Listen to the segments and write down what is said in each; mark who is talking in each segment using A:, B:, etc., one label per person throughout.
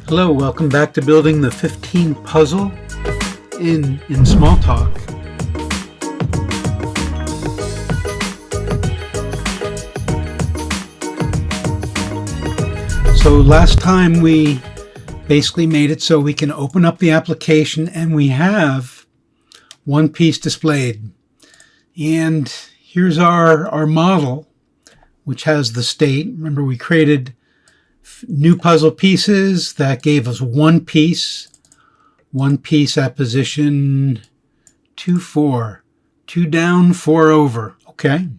A: Hello, welcome back to building the 15 puzzle in Smalltalk. So last time we basically made it so we can open up the application and we have one piece displayed. And here's our model, which has the state. Remember, we created new puzzle pieces that gave us one piece at position 2, 4, 2 down, 4 over. Okay.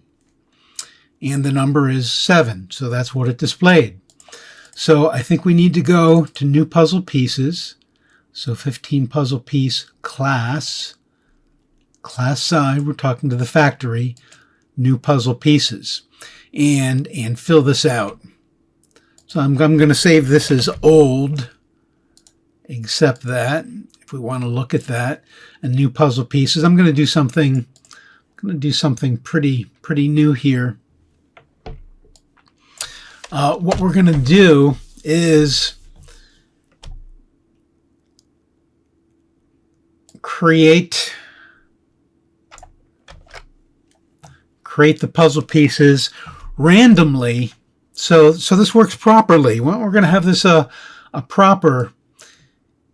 A: And the number is 7. So that's what it displayed. So I think we need to go to new puzzle pieces. So 15 puzzle piece class side, we're talking to the factory, new puzzle pieces, and fill this out. So I'm going to save this as old, except that if we want to look at that and new puzzle pieces, I'm going to do something pretty new here. What we're going to do is create the puzzle pieces randomly. So this works properly. Well, we're going to have this a proper.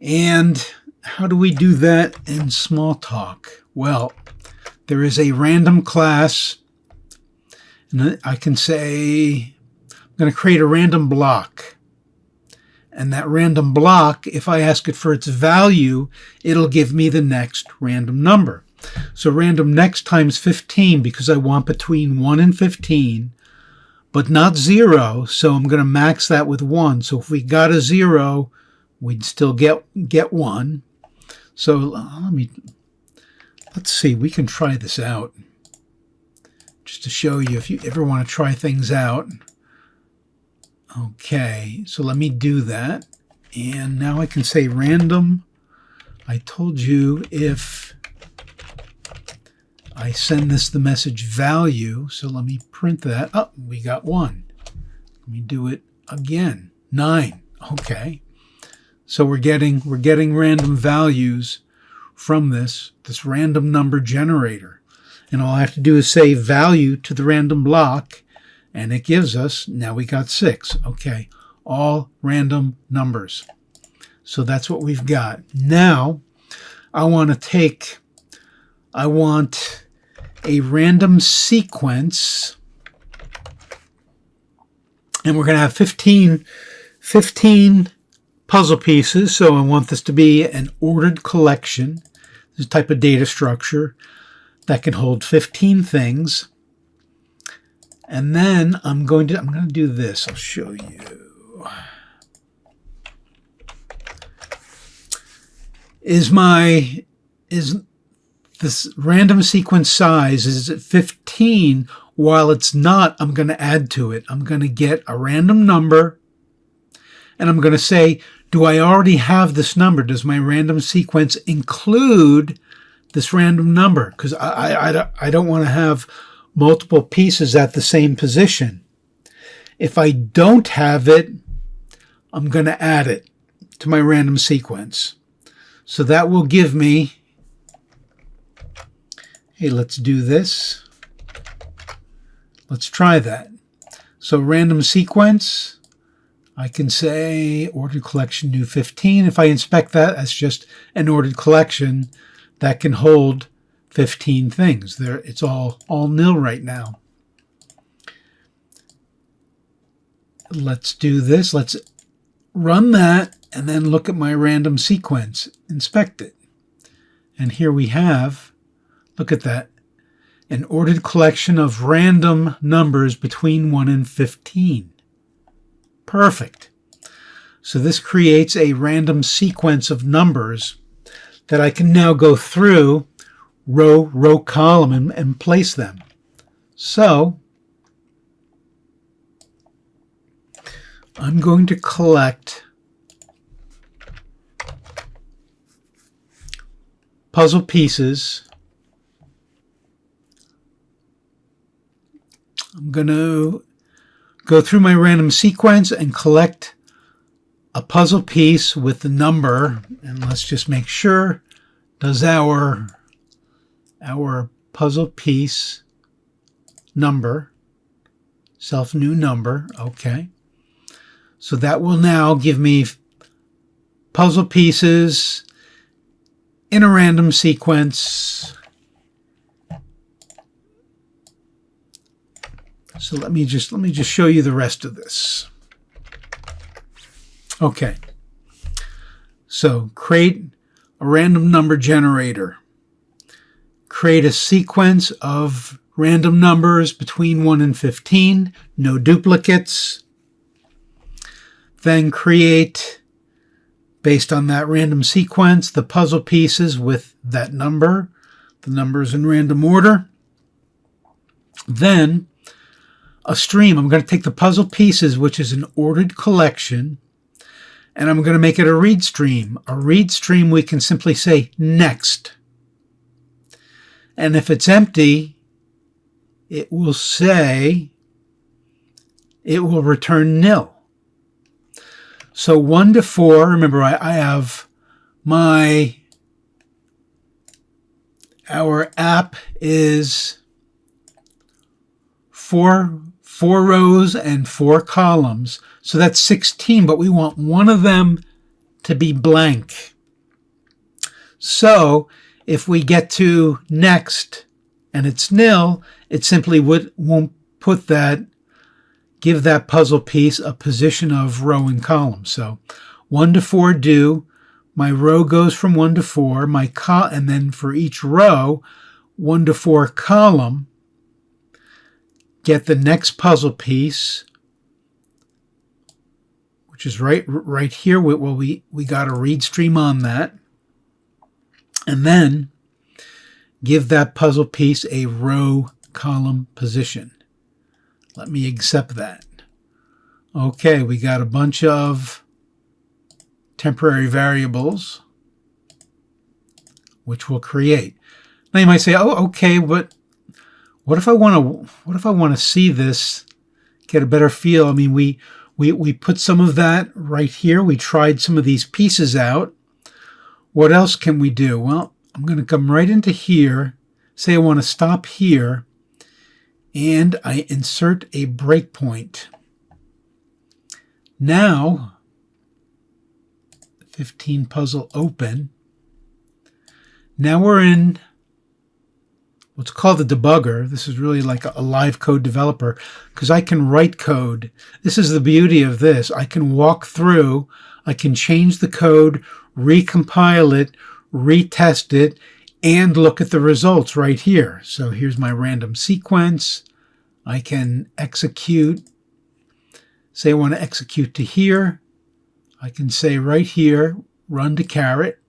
A: And how do we do that in Smalltalk? Well, there is a random class, and I can say I'm going to create a random block. And that random block, if I ask it for its value, it'll give me the next random number. So random next times 15, because I want between 1 and 15. But not 0, so I'm going to max that with 1. So if we got a 0, we'd still get 1. So let's see, we can try this out. Just to show you if you ever want to try things out. Okay, so let me do that. And now I can say random. I told you if I send this the message value, so let me print that. Oh, we got 1. Let me do it again. 9. Okay. So we're getting random values from this random number generator. And all I have to do is say value to the random block, and it gives us, now we got 6. Okay. All random numbers. So that's what we've got. Now I want a random sequence, and we're going to have 15 puzzle pieces. So I want this to be an ordered collection, this type of data structure that can hold 15 things. And then I'm going to do this. I'll show you. This random sequence size is at 15. While it's not, I'm going to add to it. I'm going to get a random number, and I'm going to say, do I already have this number? Does my random sequence include this random number? Because I don't want to have multiple pieces at the same position. If I don't have it, I'm going to add it to my random sequence. So that will give me, hey, let's do this. Let's try that. So random sequence, I can say ordered collection new 15. If I inspect that as just an ordered collection, that can hold 15 things. There, it's all nil right now. Let's do this. Let's run that and then look at my random sequence, inspect it. And here we have, look at that, an ordered collection of random numbers between 1 and 15. Perfect. So this creates a random sequence of numbers that I can now go through row, column, and place them. So I'm going to collect puzzle pieces. I'm going to go through my random sequence and collect a puzzle piece with the number, and let's just make sure, does our puzzle piece number, self new number, okay. So that will now give me puzzle pieces in a random sequence. So let me just show you the rest of this. Okay. So create a random number generator. Create a sequence of random numbers between 1 and 15, no duplicates. Then create, based on that random sequence, the puzzle pieces with that number, the numbers in random order. Then a stream. I'm going to take the puzzle pieces, which is an ordered collection, and I'm going to make it a read stream. A read stream, we can simply say next. And if it's empty, it will return nil. So 1 to 4, remember I have our app is 4 rows and 4 columns. So that's 16, but we want one of them to be blank. So if we get to next and it's nil, it simply won't put that, give that puzzle piece a position of row and column. So 1 to 4 do, my row goes from 1 to 4, and then for each row, 1 to 4 column, get the next puzzle piece, which is right here. Well, we got a read stream on that. And then give that puzzle piece a row column position. Let me accept that. Okay, we got a bunch of temporary variables, which we'll create. Now you might say, oh, okay, but what if I want to see this, get a better feel? I mean, we put some of that right here. We tried some of these pieces out. What else can we do? Well, I'm going to come right into here, say I want to stop here, and I insert a breakpoint. Now, 15 puzzle open. Now we're in what's called the debugger. This is really like a live code developer because I can write code. This is the beauty of this. I can walk through, I can change the code, recompile it, retest it, and look at the results right here. So here's my random sequence. I can execute, say I want to execute to here. I can say right here, run to caret.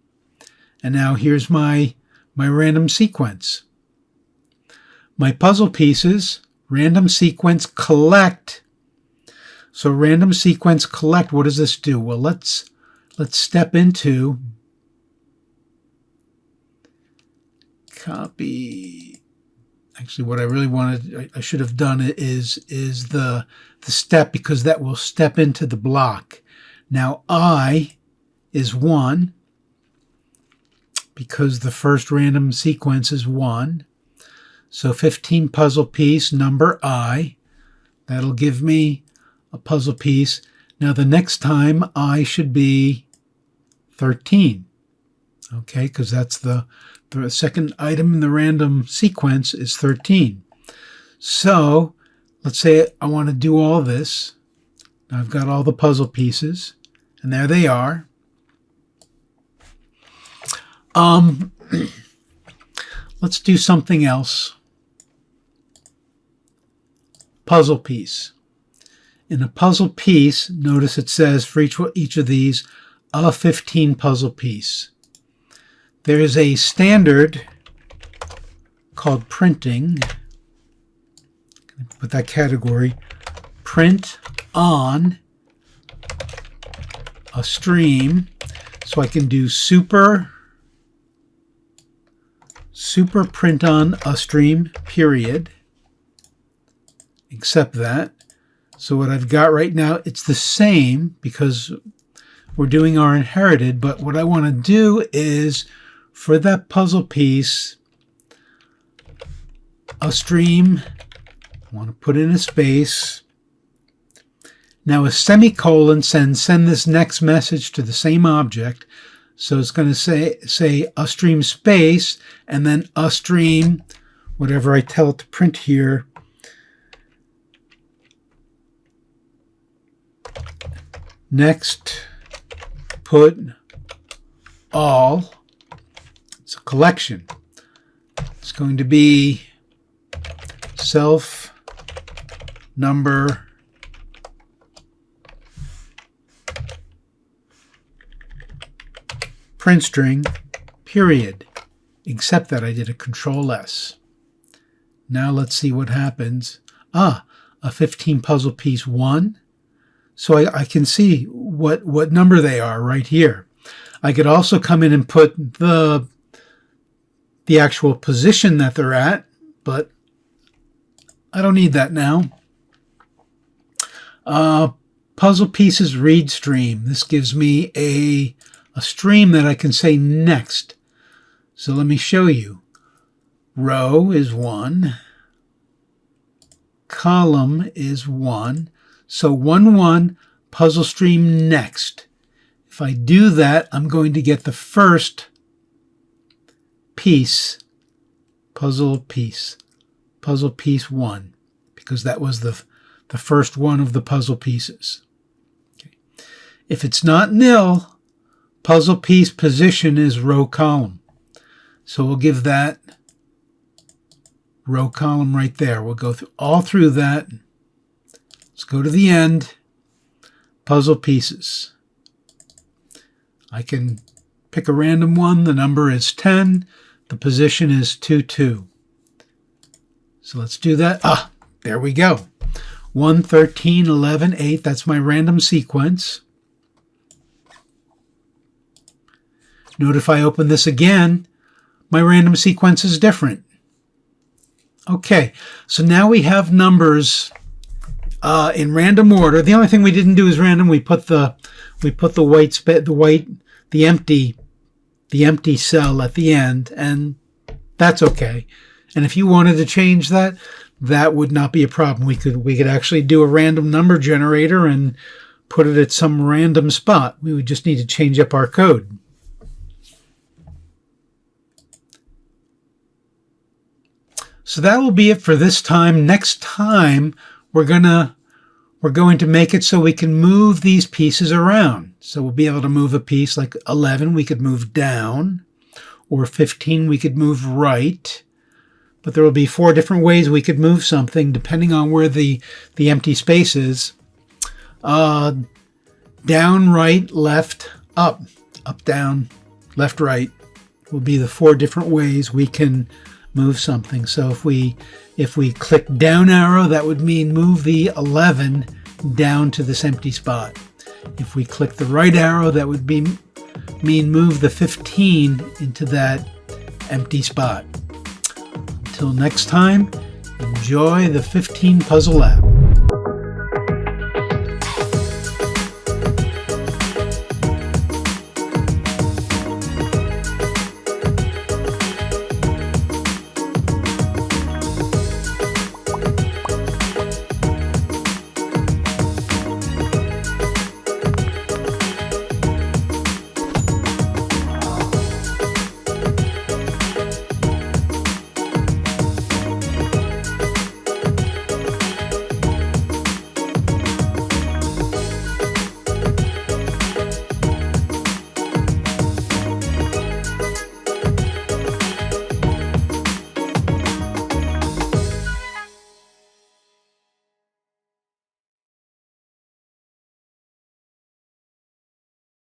A: And now here's my random sequence. My puzzle pieces, random sequence collect. So random sequence collect, what does this do? Well, let's step into copy. Actually, what I really wanted, I should have done is the step, because that will step into the block. Now I is 1 because the first random sequence is 1. So 15 puzzle piece number I, that'll give me a puzzle piece. Now the next time I should be 13. Okay, because that's the second item in the random sequence is 13. So let's say I want to do all this. Now I've got all the puzzle pieces, and there they are. Let's do something else. Puzzle piece. In a puzzle piece, notice it says for each of these, a 15 puzzle piece. There is a standard called printing. Put that category, print on a stream. So I can do super print on a stream, period. Accept that. So what I've got right now, it's the same because we're doing our inherited, but what I want to do is for that puzzle piece, a stream, I want to put in a space. Now a semicolon send this next message to the same object. So it's going to say a stream space and then a stream, whatever I tell it to print here. Next, put all. It's a collection. It's going to be self number print string, period, except that I did a Control S. Now let's see what happens. A 15 puzzle piece 1. So I can see what number they are right here. I could also come in and put the actual position that they're at, but I don't need that now. Puzzle pieces read stream. This gives me a stream that I can say next. So let me show you. Row is 1. Column is 1. So 1, 1, puzzle stream next. If I do that, I'm going to get the first piece, puzzle piece 1, because that was the first one of the puzzle pieces. Okay. If it's not nil, puzzle piece position is row column. So we'll give that row column right there. We'll go all through that. Let's go to the end. Puzzle pieces. I can pick a random one. The number is 10. The position is 2, 2. So let's do that. There we go. 1, 13, 11, 8. That's my random sequence. Note if I open this again, my random sequence is different. Okay, so now we have numbers in random order. The only thing we didn't do is random. We put the empty cell at the end, and that's okay. And if you wanted to change that, that would not be a problem. We could actually do a random number generator and put it at some random spot. We would just need to change up our code. So that will be it for this time. Next time, we're going to make it so we can move these pieces around. So we'll be able to move a piece like 11, we could move down, or 15, we could move right. But there will be 4 different ways we could move something depending on where the empty space is. Down, right, left, up, down, left, right will be the 4 different ways we can move something. So if we click down arrow, that would mean move the 11 down to this empty spot. If we click the right arrow, that would mean move the 15 into that empty spot. Until next time, enjoy the 15 Puzzle Lab.